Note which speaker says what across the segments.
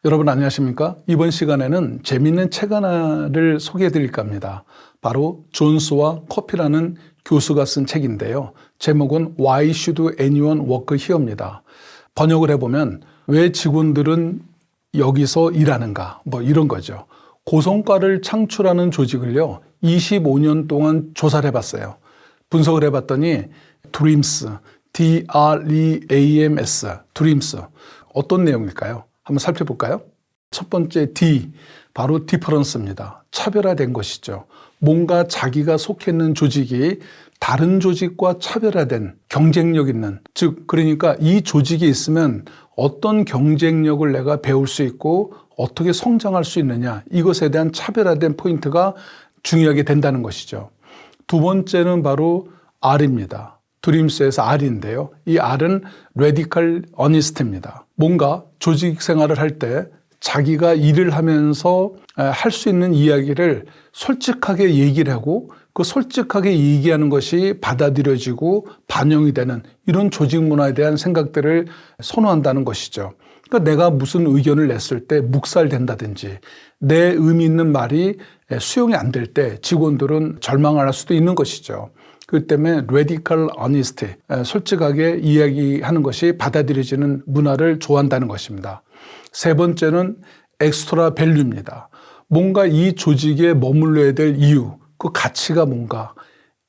Speaker 1: 여러분 안녕하십니까? 이번 시간에는 재미있는 책 하나를 소개해 드릴까 합니다. 바로 존스와 커피라는 교수가 쓴 책인데요. 제목은 Why Should Anyone Work Here입니다. 번역을 해보면 왜 직원들은 여기서 일하는가 뭐 이런 거죠. 고성과를 창출하는 조직을요 25년 동안 조사를 해봤어요. 분석을 해봤더니 DREAMS, D-R-E-A-M-S, DREAMS 어떤 내용일까요? 한번 살펴볼까요? 첫 번째 D, 바로 디퍼런스입니다. 차별화된 것이죠. 뭔가 자기가 속해 있는 조직이 다른 조직과 차별화된 경쟁력 있는, 즉 그러니까 이 조직이 있으면 어떤 경쟁력을 내가 배울 수 있고 어떻게 성장할 수 있느냐, 이것에 대한 차별화된 포인트가 중요하게 된다는 것이죠. 두 번째는 바로 R입니다. 드림스에서 R인데요. 이 R은 Radical Honest입니다. 뭔가 조직 생활을 할 때 자기가 일을 하면서 할 수 있는 이야기를 솔직하게 얘기를 하고 그 솔직하게 얘기하는 것이 받아들여지고 반영이 되는 이런 조직 문화에 대한 생각들을 선호한다는 것이죠. 그러니까 내가 무슨 의견을 냈을 때 묵살된다든지 내 의미 있는 말이 수용이 안 될 때 직원들은 절망할 수도 있는 것이죠. 그 때문에 radical honesty, 솔직하게 이야기하는 것이 받아들여지는 문화를 좋아한다는 것입니다. 세 번째는 extra value입니다. 뭔가 이 조직에 머물러야 될 이유, 그 가치가 뭔가,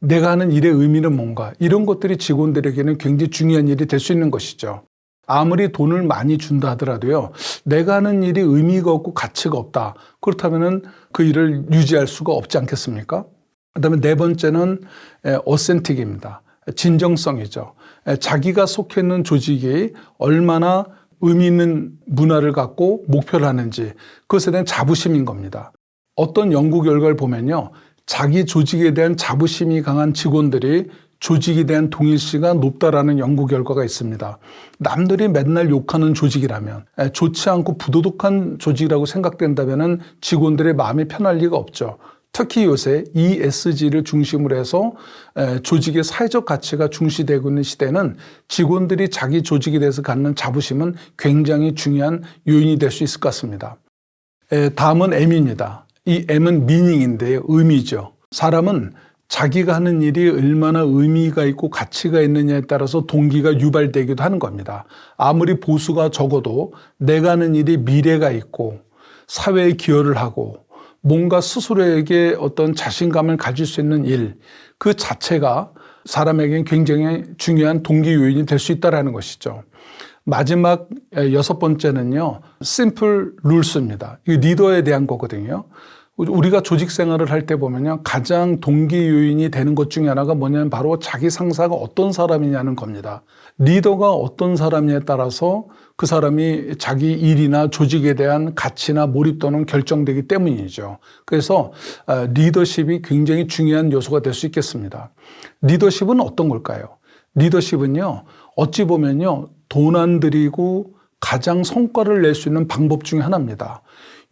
Speaker 1: 내가 하는 일의 의미는 뭔가, 이런 것들이 직원들에게는 굉장히 중요한 일이 될 수 있는 것이죠. 아무리 돈을 많이 준다 하더라도요, 내가 하는 일이 의미가 없고 가치가 없다. 그렇다면 그 일을 유지할 수가 없지 않겠습니까? 그다음에 네 번째는 어센틱입니다. 진정성이죠. 자기가 속해 있는 조직이 얼마나 의미 있는 문화를 갖고 목표를 하는지 그것에 대한 자부심인 겁니다. 어떤 연구 결과를 보면요. 자기 조직에 대한 자부심이 강한 직원들이 조직에 대한 동일시가 높다라는 연구 결과가 있습니다. 남들이 맨날 욕하는 조직이라면, 좋지 않고 부도덕한 조직이라고 생각된다면 직원들의 마음이 편할 리가 없죠. 특히 요새 ESG를 중심으로 해서 조직의 사회적 가치가 중시되고 있는 시대는 직원들이 자기 조직에 대해서 갖는 자부심은 굉장히 중요한 요인이 될 수 있을 것 같습니다. 다음은 M입니다. 이 M은 meaning인데요. 의미죠. 사람은 자기가 하는 일이 얼마나 의미가 있고 가치가 있느냐에 따라서 동기가 유발되기도 하는 겁니다. 아무리 보수가 적어도 내가 하는 일이 미래가 있고 사회에 기여를 하고 뭔가 스스로에게 어떤 자신감을 가질 수 있는 일, 그 자체가 사람에게는 굉장히 중요한 동기 요인이 될 수 있다는 것이죠. 마지막 여섯 번째는요, simple rules입니다. 이 리더에 대한 거거든요. 우리가 조직 생활을 할 때 보면요, 가장 동기 요인이 되는 것 중에 하나가 뭐냐면 바로 자기 상사가 어떤 사람이냐는 겁니다. 리더가 어떤 사람이냐에 따라서 그 사람이 자기 일이나 조직에 대한 가치나 몰입도는 결정되기 때문이죠. 그래서 리더십이 굉장히 중요한 요소가 될 수 있겠습니다. 리더십은 어떤 걸까요? 리더십은요, 어찌 보면요, 돈 안 들이고 가장 성과를 낼 수 있는 방법 중에 하나입니다.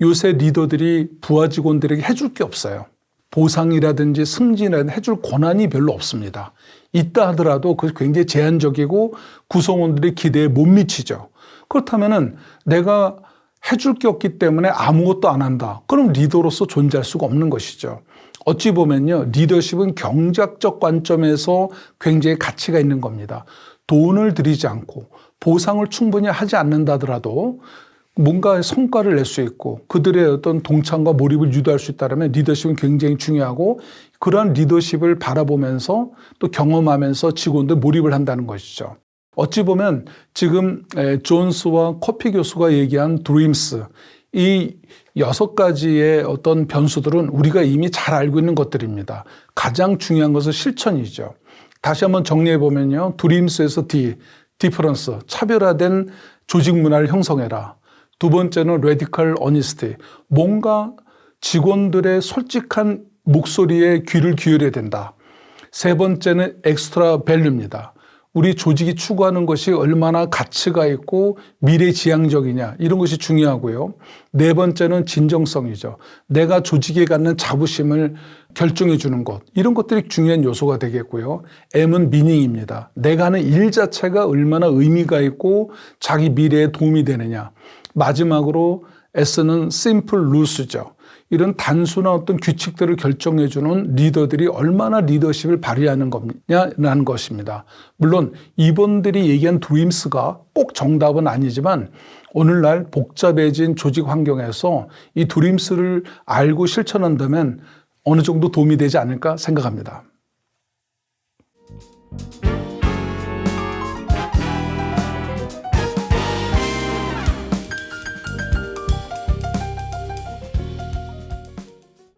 Speaker 1: 요새 리더들이 부하 직원들에게 해줄 게 없어요. 보상이라든지 승진이라든지 해줄 권한이 별로 없습니다. 있다 하더라도 그것이 굉장히 제한적이고 구성원들의 기대에 못 미치죠. 그렇다면은 내가 해줄 게 없기 때문에 아무것도 안 한다. 그럼 리더로서 존재할 수가 없는 것이죠. 어찌 보면요, 리더십은 경제학적 관점에서 굉장히 가치가 있는 겁니다. 돈을 들이지 않고 보상을 충분히 하지 않는다 하더라도 뭔가 성과를 낼 수 있고 그들의 어떤 동참과 몰입을 유도할 수 있다면 리더십은 굉장히 중요하고 그러한 리더십을 바라보면서 또 경험하면서 직원들 몰입을 한다는 것이죠. 어찌 보면 지금 존스와 커피 교수가 얘기한 드림스, 이 6가지의 어떤 변수들은 우리가 이미 잘 알고 있는 것들입니다. 가장 중요한 것은 실천이죠. 다시 한번 정리해 보면요. 드림스에서 D, 디퍼런스, 차별화된 조직 문화를 형성해라. 두 번째는 radical honesty, 뭔가 직원들의 솔직한 목소리에 귀를 기울여야 된다. 세 번째는 extra value입니다. 우리 조직이 추구하는 것이 얼마나 가치가 있고 미래지향적이냐 이런 것이 중요하고요. 네 번째는 진정성이죠. 내가 조직에 갖는 자부심을 결정해 주는 것 이런 것들이 중요한 요소가 되겠고요. M은 미닝입니다. 내가 하는 일 자체가 얼마나 의미가 있고 자기 미래에 도움이 되느냐. 마지막으로 S는 simple rules죠. 이런 단순한 어떤 규칙들을 결정해주는 리더들이 얼마나 리더십을 발휘하는 거냐라는 것입니다. 물론 이분들이 얘기한 드림스가 꼭 정답은 아니지만 오늘날 복잡해진 조직 환경에서 이 드림스를 알고 실천한다면 어느 정도 도움이 되지 않을까 생각합니다.